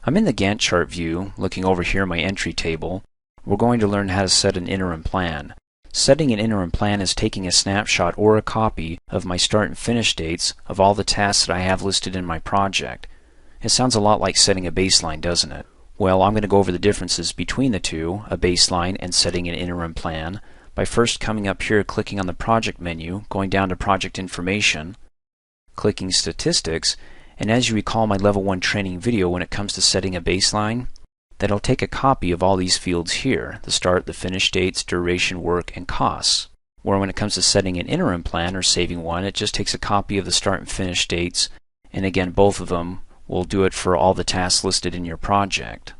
I'm in the Gantt chart view, looking over here in my entry table. We're going to learn how to set an interim plan. Setting an interim plan is taking a snapshot or a copy of my start and finish dates of all the tasks that I have listed in my project. It sounds a lot like setting a baseline, doesn't it? Well, I'm going to go over the differences between the two, a baseline and setting an interim plan, by first coming up here, clicking on the project menu, going down to project information, clicking statistics, and as you recall my level 1 training video when it comes to setting a baseline, that'll take a copy of all these fields here, the start, the finish dates, duration, work, and costs. Where when it comes to setting an interim plan or saving one, it just takes a copy of the start and finish dates, and again both of them will do it for all the tasks listed in your project.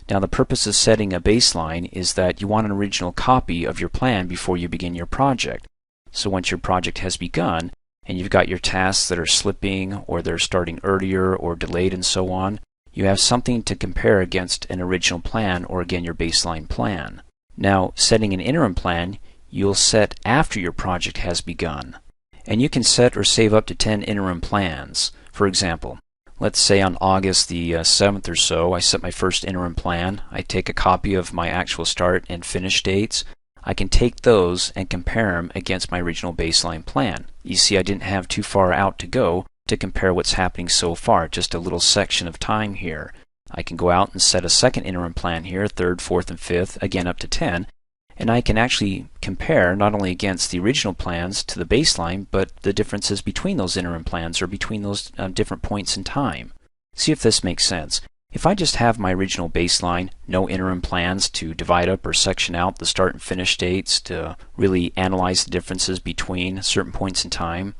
Now the purpose of setting a baseline is that you want an original copy of your plan before you begin your project. So once your project has begun, and you've got your tasks that are slipping or they're starting earlier or delayed and so on, you have something to compare against an original plan or again your baseline plan. Now setting an interim plan you'll set after your project has begun. And you can set or save up to 10 interim plans. For example, let's say on August the 7th or so I set my first interim plan. I take a copy of my actual start and finish dates. I can take those and compare them against my original baseline plan. You see, I didn't have too far out to go to compare what's happening so far, just a little section of time here. I can go out and set a second interim plan here, 3rd, 4th, and 5th, again up to 10, and I can actually compare not only against the original plans to the baseline, but the differences between those interim plans or between those different points in time. See if this makes sense. If I just have my original baseline, no interim plans to divide up or section out the start and finish dates to really analyze the differences between certain points in time,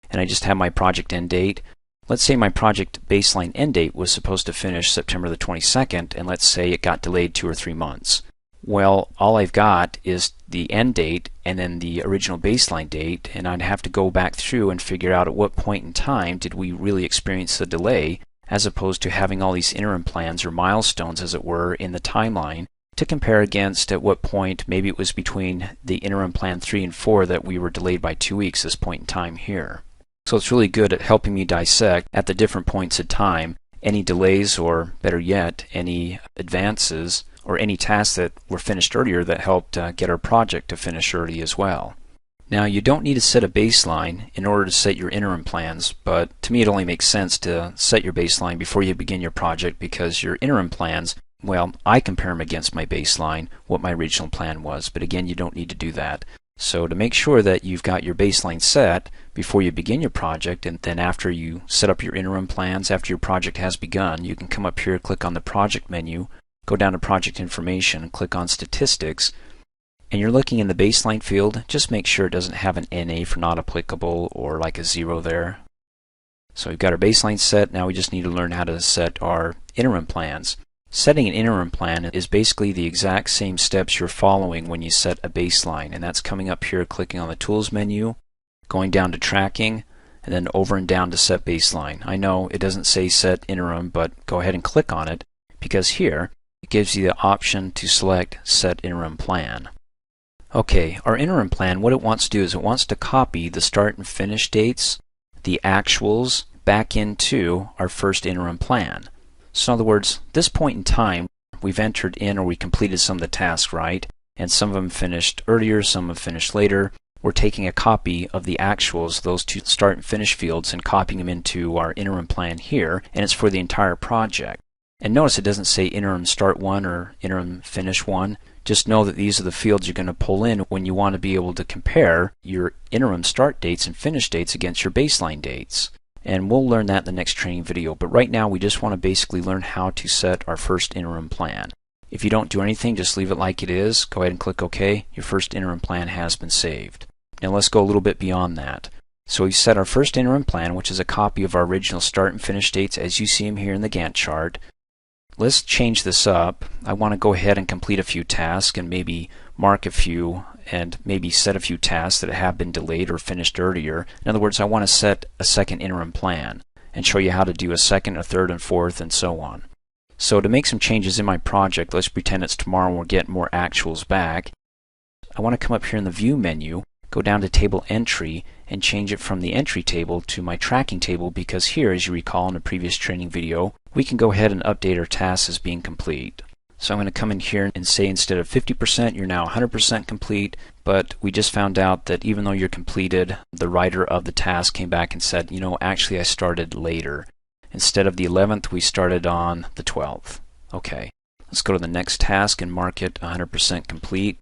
and I just have my project end date, let's say my project baseline end date was supposed to finish September the 22nd, and let's say it got delayed 2 or 3 months. Well, all I've got is the end date and then the original baseline date, and I'd have to go back through and figure out at what point in time did we really experience the delay, as opposed to having all these interim plans or milestones, as it were, in the timeline to compare against at what point maybe it was between the interim plan 3 and 4 that we were delayed by 2 weeks, this point in time here. So it's really good at helping me dissect at the different points in time any delays, or better yet, any advances or any tasks that were finished earlier that helped get our project to finish early as well. Now you don't need to set a baseline in order to set your interim plans, but to me it only makes sense to set your baseline before you begin your project, because your interim plans, well, I compare them against my baseline, what my original plan was, but again you don't need to do that. So to make sure that you've got your baseline set before you begin your project, and then after you set up your interim plans, after your project has begun, you can come up here, click on the project menu, go down to project information, and click on statistics, and you're looking in the baseline field. Just make sure it doesn't have an NA for not applicable or like a 0 there. So we've got our baseline set. Now we just need to learn how to set our interim plans. Setting an interim plan is basically the exact same steps you're following when you set a baseline, and that's coming up here, clicking on the tools menu, going down to tracking, and then over and down to set baseline. I know it doesn't say set interim, but go ahead and click on it, because here it gives you the option to select set interim plan. Okay, our interim plan, what it wants to do is it wants to copy the start and finish dates, the actuals, back into our first interim plan. So in other words, this point in time, we've entered in, or we completed some of the tasks, right? And some of them finished earlier, some have finished later. We're taking a copy of the actuals, those two start and finish fields, and copying them into our interim plan here, and it's for the entire project. And notice it doesn't say interim start 1 or interim finish 1. Just know that these are the fields you're going to pull in when you want to be able to compare your interim start dates and finish dates against your baseline dates. And we'll learn that in the next training video, but right now we just want to basically learn how to set our first interim plan. If you don't do anything, just leave it like it is. Go ahead and click OK. Your first interim plan has been saved. Now let's go a little bit beyond that. So we've set our first interim plan, which is a copy of our original start and finish dates as you see them here in the Gantt chart. Let's change this up. I want to go ahead and complete a few tasks and maybe mark a few and maybe set a few tasks that have been delayed or finished earlier. In other words, I want to set a second interim plan and show you how to do a second, a third, and fourth, and so on. So to make some changes in my project, let's pretend it's tomorrow and we'll get more actuals back. I want to come up here in the View menu go down to Table Entry and change it from the entry table to my tracking table, because here, as you recall in a previous training video, we can go ahead and update our tasks as being complete. So I'm going to come in here and say instead of 50%, you're now 100% complete, but we just found out that even though you're completed, the writer of the task came back and said, you know, actually I started later. Instead of the 11th, we started on the 12th. Okay, let's go to the next task and mark it 100% complete.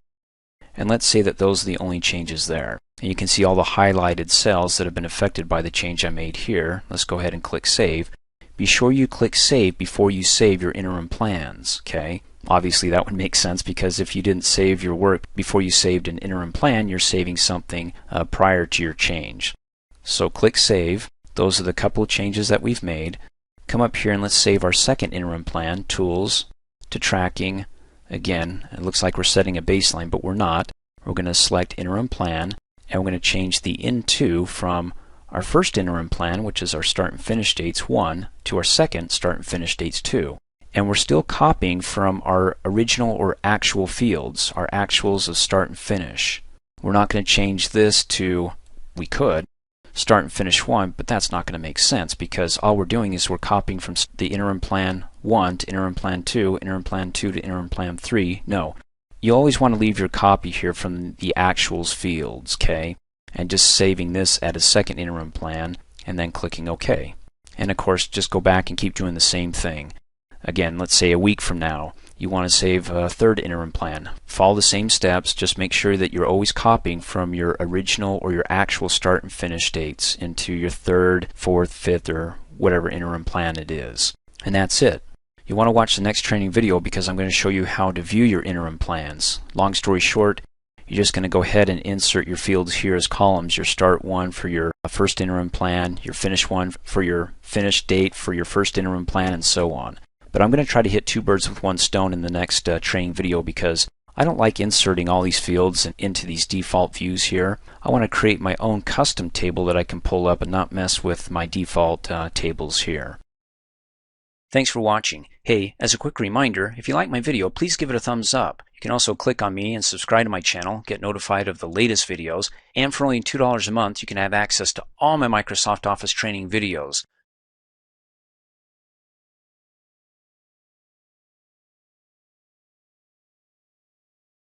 And let's say that those are the only changes there. And you can see all the highlighted cells that have been affected by the change I made here. Let's go ahead and click Save. Be sure you click Save before you save your interim plans, okay? Obviously that would make sense, because if you didn't save your work before you saved an interim plan, you're saving something prior to your change. So click Save. Those are the couple of changes that we've made. Come up here and let's save our second interim plan, Tools, to Tracking. Again, it looks like we're setting a baseline, but we're not. We're going to select Interim Plan, and we're going to change the Into from our first interim plan, which is our start and finish dates 1, to our second start and finish dates 2. And we're still copying from our original or actual fields, our actuals of start and finish. We're not going to change this to, we could, start and finish 1, but that's not going to make sense, because all we're doing is we're copying from the interim plan 1 to interim plan 2, interim plan 2 to interim plan 3. No. You always want to leave your copy here from the actuals fields, okay? And just saving this at a second interim plan and then clicking OK. And of course, just go back and keep doing the same thing. Again, let's say a week from now, you want to save a third interim plan. Follow the same steps, just make sure that you're always copying from your original or your actual start and finish dates into your third, fourth, fifth, or whatever interim plan it is. And that's it. You want to watch the next training video, because I'm going to show you how to view your interim plans. Long story short, you're just going to go ahead and insert your fields here as columns. Your start one for your first interim plan, your finish one for your finish date for your first interim plan, and so on. But I'm going to try to hit two birds with one stone in the next training video, because I don't like inserting all these fields into these default views here. I want to create my own custom table that I can pull up and not mess with my default tables here. Thanks for watching. Hey, as a quick reminder, if you like my video, please give it a thumbs up. You can also click on me and subscribe to my channel, get notified of the latest videos, and for only $2 a month, you can have access to all my Microsoft Office training videos.